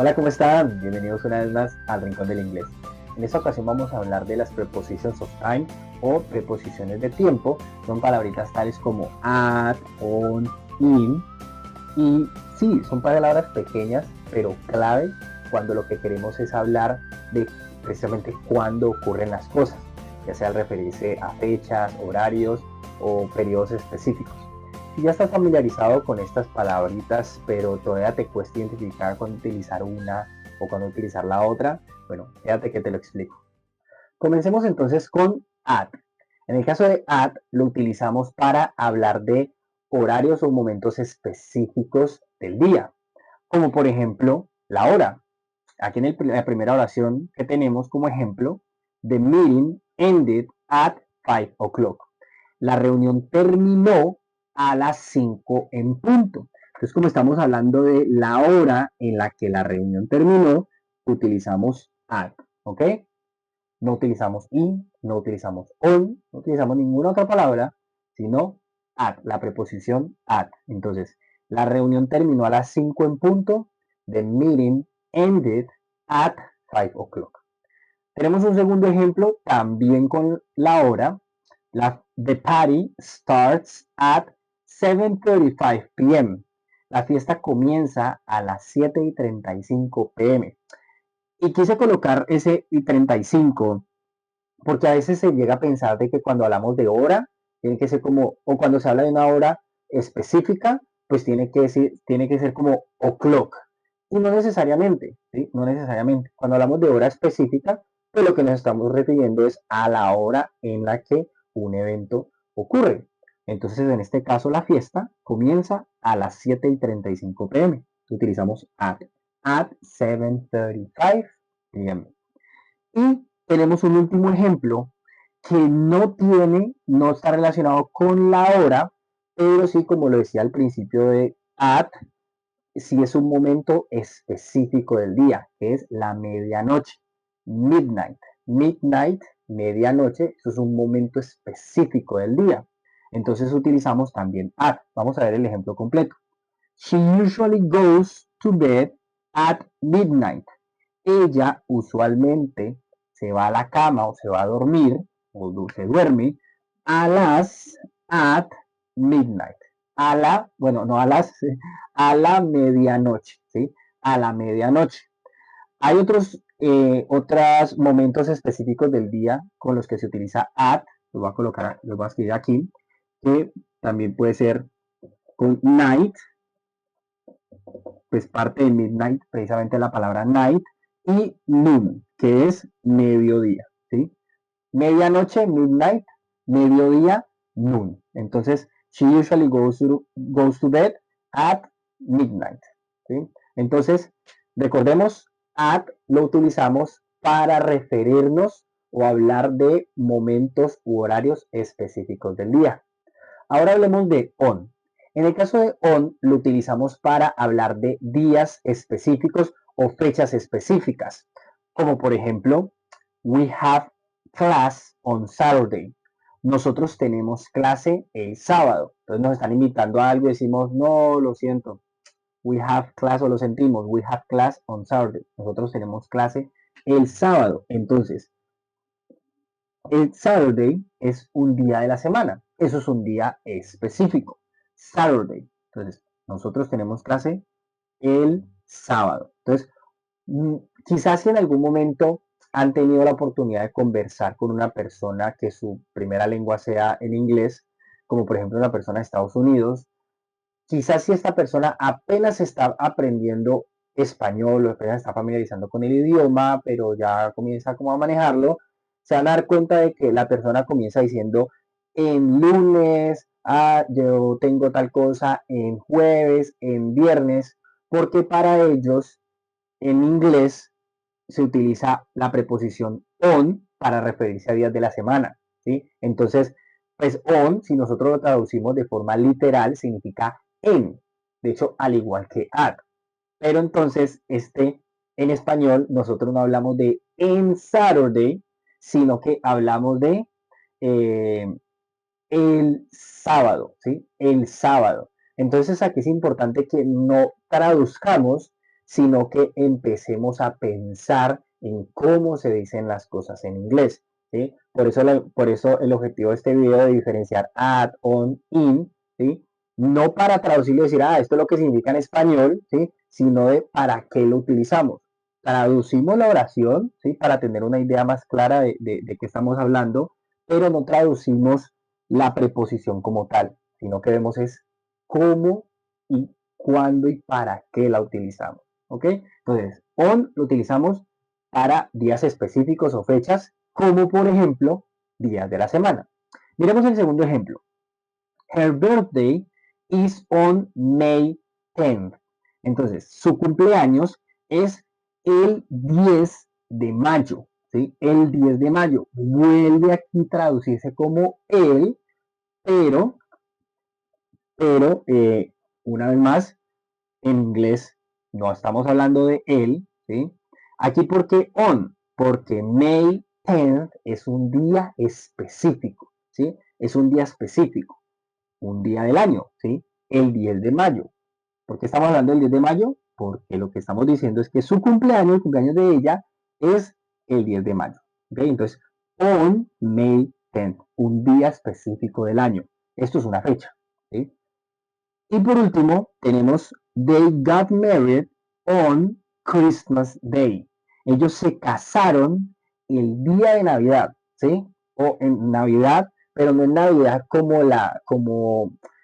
Hola, ¿cómo están? Bienvenidos una vez más al Rincón del Inglés. En esta ocasión vamos a hablar de las prepositions of time o preposiciones de tiempo. Son palabritas tales como at, on, in. Y sí, son palabras pequeñas, pero clave cuando lo que queremos es hablar de precisamente cuándo ocurren las cosas, ya sea al referirse a fechas, horarios o periodos específicos. Si ya estás familiarizado con estas palabritas, pero todavía te cuesta identificar cuándo utilizar una o cuándo utilizar la otra, bueno, fíjate que te lo explico. Comencemos entonces con at. En el caso de at, lo utilizamos para hablar de horarios o momentos específicos del día, como por ejemplo la hora. Aquí en la primera oración que tenemos como ejemplo, the meeting ended at 5 o'clock. La reunión terminó a las 5 en punto. Entonces, como estamos hablando de la hora en la que la reunión terminó, utilizamos at, ¿ok? No utilizamos in, no utilizamos on, no utilizamos ninguna otra palabra, sino at, la preposición at. Entonces, la reunión terminó a las 5 en punto. The meeting ended at 5 o'clock. Tenemos un segundo ejemplo también con la hora. The party starts at 7:35 p.m. La fiesta comienza a las 7:35 p.m. Y quise colocar ese y 35 porque a veces se llega a pensar de que cuando hablamos de hora, tiene que ser como, o cuando se habla de una hora específica, pues tiene que ser como o'clock. Y no necesariamente, ¿sí? No necesariamente. Cuando hablamos de hora específica, pues lo que nos estamos refiriendo es a la hora en la que un evento ocurre. Entonces, en este caso, la fiesta comienza a las 7:35 p.m. Utilizamos at 7:35 p.m. Y tenemos un último ejemplo que no está relacionado con la hora, pero sí, como lo decía al principio de at, sí es un momento específico del día, que es la medianoche, midnight. Midnight, medianoche, eso es un momento específico del día. Entonces utilizamos también at. Vamos a ver el ejemplo completo. She usually goes to bed at midnight. Ella usualmente se va a la cama o se va a dormir o se duerme a las at midnight. A la, bueno, no a las, a la medianoche, ¿sí? A la medianoche. Hay otros momentos específicos del día con los que se utiliza at, lo voy a escribir aquí, que también puede ser con night, pues parte de midnight, precisamente la palabra night, y noon, que es mediodía, ¿sí? Medianoche, midnight, mediodía, noon. Entonces, she usually goes to bed at midnight, ¿sí? Entonces, recordemos, at lo utilizamos para referirnos o hablar de momentos u horarios específicos del día. Ahora hablemos de on. En el caso de on, lo utilizamos para hablar de días específicos o fechas específicas, como por ejemplo, we have class on Saturday. Nosotros tenemos clase el sábado. Entonces nos están invitando a algo y decimos, no, lo siento, we have class o lo sentimos, we have class on Saturday. Nosotros tenemos clase el sábado. Entonces, el Saturday es un día de la semana. Eso es un día específico. Saturday. Entonces, nosotros tenemos clase el sábado. Entonces, quizás si en algún momento han tenido la oportunidad de conversar con una persona que su primera lengua sea en inglés, como por ejemplo una persona de Estados Unidos, quizás si esta persona apenas está aprendiendo español o apenas está familiarizando con el idioma, pero ya comienza como a manejarlo, se van a dar cuenta de que la persona comienza diciendo en lunes, yo tengo tal cosa, en jueves, en viernes, porque para ellos en inglés se utiliza la preposición on para referirse a días de la semana, ¿sí? Entonces, pues on, si nosotros lo traducimos de forma literal, significa en. De hecho, al igual que at. Pero entonces, en español, nosotros no hablamos de en Saturday, sino que hablamos de eh, el sábado, ¿sí? El sábado. Entonces aquí es importante que no traduzcamos, sino que empecemos a pensar en cómo se dicen las cosas en inglés. ¿Sí? Por eso el objetivo de este video de diferenciar at, on, in, ¿sí? No para traducirlo y decir, esto es lo que significa en español, ¿sí? Sino de para qué lo utilizamos. Traducimos la oración, ¿sí? Para tener una idea más clara de qué estamos hablando, pero no traducimos la preposición como tal, sino que vemos es cómo y cuándo y para qué la utilizamos. ¿Ok? Entonces, on lo utilizamos para días específicos o fechas, como por ejemplo, días de la semana. Miremos el segundo ejemplo. Her birthday is on May 10th. Entonces, su cumpleaños es el 10 de mayo. ¿Sí? El 10 de mayo. Vuelve aquí a traducirse como él, pero, pero una vez más, en inglés no estamos hablando de él, ¿sí? Aquí, ¿por qué on? Porque May 10th es un día específico, ¿sí? Es un día específico, un día del año, ¿sí? El 10 de mayo. ¿Por qué estamos hablando del 10 de mayo? Porque lo que estamos diciendo es que su cumpleaños, el cumpleaños de ella, es el 10 de mayo, ¿ok? Entonces, on May 10th, un día específico del año. Esto es una fecha, ¿sí? Y por último, tenemos They got married on Christmas Day. Ellos se casaron el día de Navidad, ¿sí? O en Navidad, pero no en Navidad como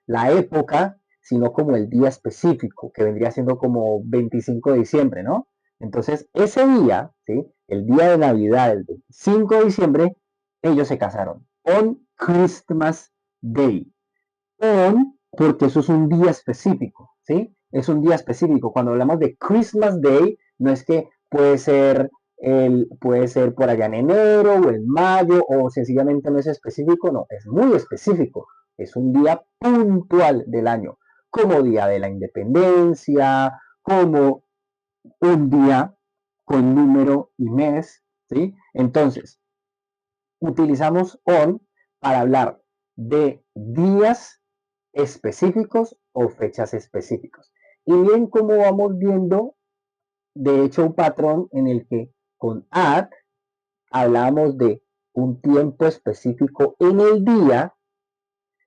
la época, sino como el día específico, que vendría siendo como 25 de diciembre, ¿no? Entonces, ese día, ¿sí? El día de Navidad, el 25 de diciembre, ellos se casaron. On Christmas Day. On, porque eso es un día específico, ¿sí? Es un día específico. Cuando hablamos de Christmas Day, no es que puede ser por allá en enero o en mayo o sencillamente no es específico, no, es muy específico. Es un día puntual del año, como Día de la Independencia, como un día con número y mes, ¿sí? Entonces, utilizamos on para hablar de días específicos o fechas específicas. Y bien, como vamos viendo, de hecho, un patrón en el que con at hablamos de un tiempo específico en el día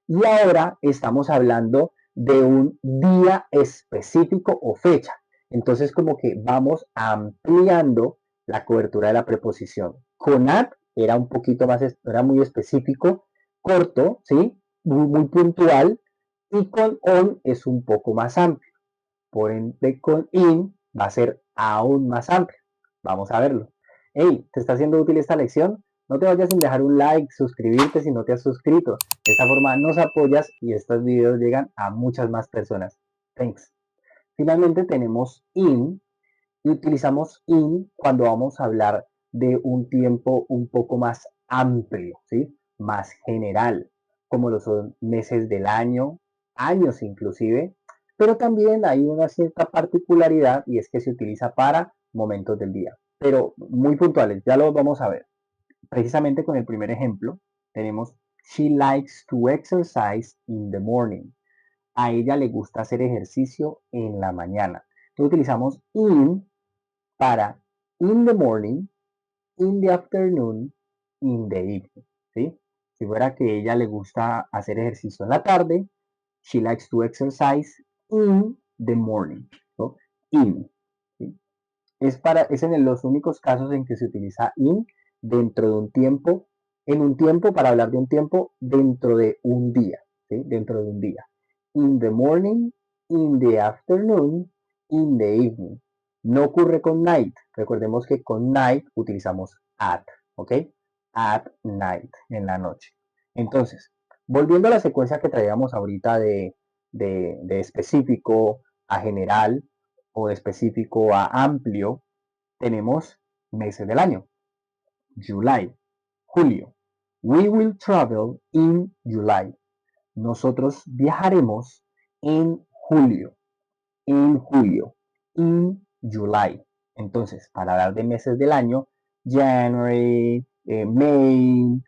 y ahora estamos hablando de un día específico o fecha. Entonces, como que vamos ampliando la cobertura de la preposición. Con at era un poquito más, era muy específico, corto, ¿sí? Muy puntual. Y con on es un poco más amplio. Por ende, con in va a ser aún más amplio. Vamos a verlo. Hey, ¿te está haciendo útil esta lección? No te vayas sin dejar un like, suscribirte si no te has suscrito. De esta forma nos apoyas y estos videos llegan a muchas más personas. Thanks. Finalmente tenemos in y utilizamos in cuando vamos a hablar de un tiempo un poco más amplio, ¿sí? Más general, como lo son meses del año, años inclusive, pero también hay una cierta particularidad y es que se utiliza para momentos del día, pero muy puntuales, ya lo vamos a ver. Precisamente con el primer ejemplo tenemos She likes to exercise in the morning. A ella le gusta hacer ejercicio en la mañana. Entonces utilizamos in para in the morning, in the afternoon, in the evening, ¿sí? Si fuera que ella le gusta hacer ejercicio en la tarde, she likes to exercise in the morning, ¿no? In, ¿sí? Es en los únicos casos en que se utiliza in dentro de un tiempo, en un tiempo para hablar de un tiempo dentro de un día, ¿sí? Dentro de un día. In the morning, in the afternoon, in the evening. No ocurre con night. Recordemos que con night utilizamos at, ¿ok? At night, en la noche. Entonces, volviendo a la secuencia que traíamos ahorita de específico a general o de específico a amplio, tenemos meses del año. July, julio. We will travel in July. Nosotros viajaremos en julio. En julio. In July. Entonces, para hablar de meses del año, January, May,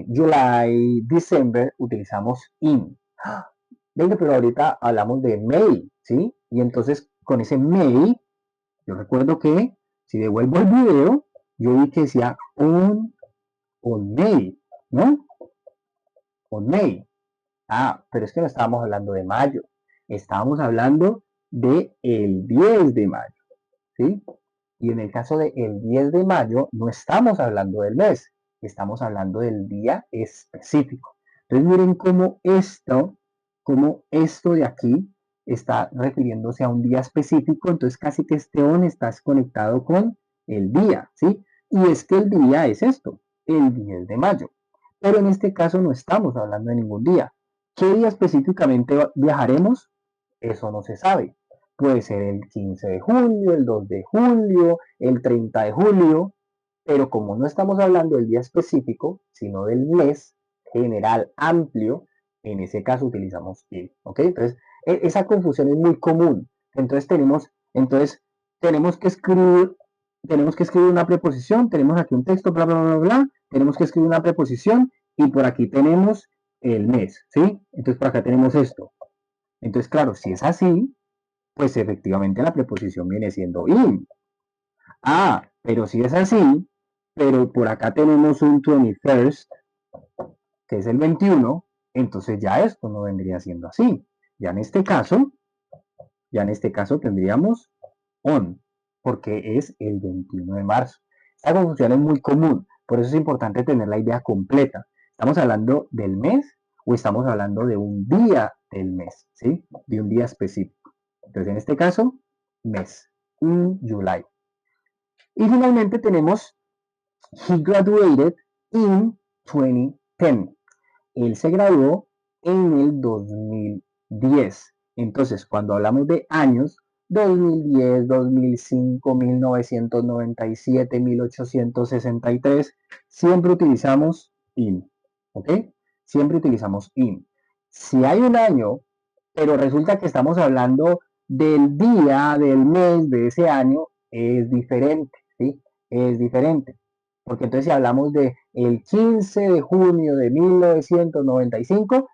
July, December, utilizamos in. Venga, pero ahorita hablamos de May, ¿sí? Y entonces con ese May Yo recuerdo que si devuelvo el video, yo vi que decía on May, ¿no? On May. Ah, pero es que no estábamos hablando de mayo, estábamos hablando de el 10 de mayo, ¿sí? Y en el caso de el 10 de mayo no estamos hablando del mes, estamos hablando del día específico. Entonces miren cómo esto de aquí está refiriéndose a un día específico, entonces casi que este on está conectado con el día, ¿sí? Y es que el día es esto, el 10 de mayo. Pero en este caso no estamos hablando de ningún día. ¿Qué día específicamente viajaremos? Eso no se sabe. Puede ser el 15 de julio, el 2 de julio, el 30 de julio, pero como no estamos hablando del día específico, sino del mes general amplio, en ese caso utilizamos il, ¿ok? Entonces, esa confusión es muy común. Entonces tenemos que escribir, una preposición, tenemos aquí un texto, bla, bla, bla, bla, tenemos que escribir una preposición y por aquí tenemos el mes, ¿sí? Entonces por acá tenemos esto. Entonces, claro, si es así, pues efectivamente la preposición viene siendo in. Ah, pero si es así, pero por acá tenemos un 21st, que es el 21, entonces ya esto no vendría siendo así. Ya en este caso, tendríamos on, porque es el 21 de marzo. Esta confusión es muy común, por eso es importante tener la idea completa. ¿Estamos hablando del mes o estamos hablando de un día del mes? ¿Sí? De un día específico. Entonces, en este caso, mes, in July. Y finalmente tenemos he graduated in 2010. Él se graduó en el 2010. Entonces, cuando hablamos de años, 2010, 2005, 1997, 1863, siempre utilizamos in. ¿Ok? Siempre utilizamos in. Si hay un año, pero resulta que estamos hablando del día, del mes, de ese año, es diferente, ¿sí? Es diferente. Porque entonces si hablamos de el 15 de junio de 1995,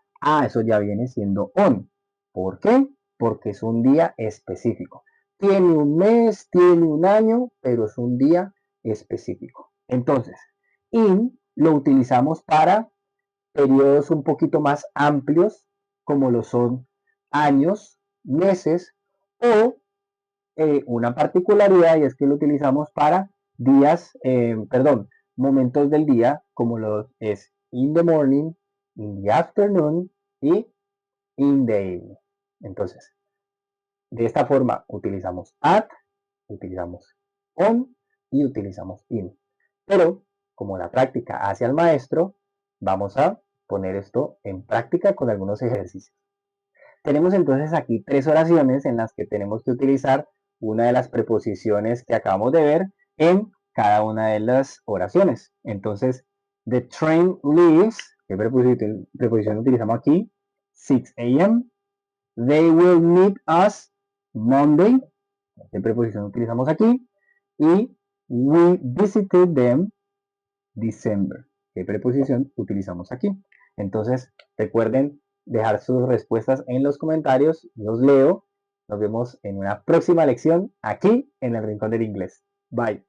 eso ya viene siendo on. ¿Por qué? Porque es un día específico. Tiene un mes, tiene un año, pero es un día específico. Entonces, in lo utilizamos para periodos un poquito más amplios, como lo son años, meses, o una particularidad, y es que lo utilizamos para días, momentos del día, como lo es in the morning, in the afternoon y in the evening. Entonces, de esta forma utilizamos at, utilizamos on y utilizamos in. Pero como la práctica hace al maestro, vamos a poner esto en práctica con algunos ejercicios. Tenemos entonces aquí 3 oraciones en las que tenemos que utilizar una de las preposiciones que acabamos de ver en cada una de las oraciones. Entonces, the train leaves, ¿qué preposición utilizamos aquí? 6 a.m. They will meet us Monday, ¿qué preposición utilizamos aquí? Y we visited them December, ¿qué preposición utilizamos aquí? Entonces, recuerden dejar sus respuestas en los comentarios, los leo. Nos vemos en una próxima lección aquí en el Rincón del Inglés. Bye.